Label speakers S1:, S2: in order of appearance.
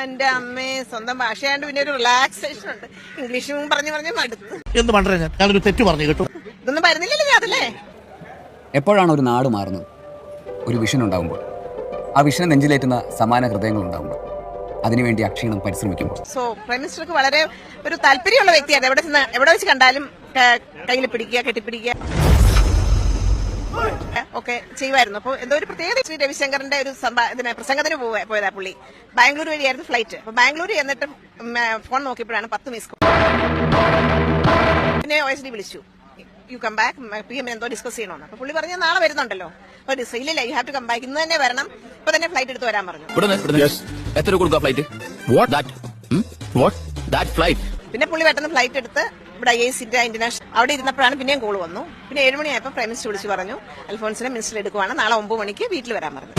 S1: എന്റെ അമ്മയെ സ്വന്തം ഭാഷയാണ്ട് പിന്നെ ഒരു റിലാക്സേഷൻ ഉണ്ട്. ഇംഗ്ലീഷും പറഞ്ഞു മടുത്ത്.
S2: എന്ത് പണ്ടേ ഞാനൊരു തെറ്റ് പറഞ്ഞു കേട്ടോ.
S1: ഇതൊന്നും വരുന്നില്ലല്ലോ ഞാൻ അതല്ലേ.
S3: എപ്പോഴാണ് ഒരു നാട് മാറുന്നത്? ഒരു വിഷൻ ഉണ്ടാകുമ്പോൾ, ആ വിഷനെ നെഞ്ചിലേറ്റുന്ന സമാന ഹൃദയങ്ങൾ ഉണ്ടാകുമ്പോൾ, അതിനുവേണ്ടി അക്ഷീണം പരിശ്രമിക്കുമ്പോൾ.
S1: സോ പ്രൈം മിനിസ്റ്റർക്ക് വളരെ ഒരു താല്പര്യമുള്ള വ്യക്തിയാണ്. എവിടെ വെച്ച് കണ്ടാലും കയ്യിൽ പിടിക്കുക, കെട്ടിപ്പിടിക്കുക ഒക്കെ ചെയ്യുമായിരുന്നു. അപ്പോൾ എന്തോ ഒരു പ്രത്യേകത ശ്രീ രവിശങ്കറിന്റെ ഒരു പ്രസംഗത്തിന് പോയതാ പുള്ളി. ബാംഗ്ലൂർ വഴിയായിരുന്നു ഫ്ലൈറ്റ്. അപ്പൊ ബാംഗ്ലൂർ എന്നിട്ട് ഫോൺ നോക്കിയപ്പോഴാണ് 10 മിസ് കോൾ. പിന്നെ OSD വിളിച്ചു, യു കം ബാക്ക്, PM എന്തോ ഡിസ്കസ് ചെയ്യണമെന്ന്. അപ്പൊ പുള്ളി പറഞ്ഞു നാളെ വരുന്നുണ്ടല്ലോ. ഇല്ല, you have to come back, ഇന്ന് തന്നെ വരണം, ഇപ്പൊ തന്നെ ഫ്ലൈറ്റ് എടുത്ത് വരാൻ പറഞ്ഞു. പിന്നെ പുള്ളി പെട്ടെന്ന് ഫ്ലൈറ്റ് എടുത്ത് ഇവിടെ IAC ഇന്റർനാഷണൽ അവിടെ ഇരുന്നപ്പോഴാണ് പിന്നെയും കോൾ വന്നു. പിന്നെ 7 മണിയായപ്പോൾ പ്രൈം മിനിസ്റ്റർ വിളിച്ചു പറഞ്ഞു, അൽഫോൺസിനെ മിനിസ്റ്റർ എടുക്കുവാണ്, നാളെ 9 മണിക്ക് വീട്ടിൽ വരാൻ പറഞ്ഞു.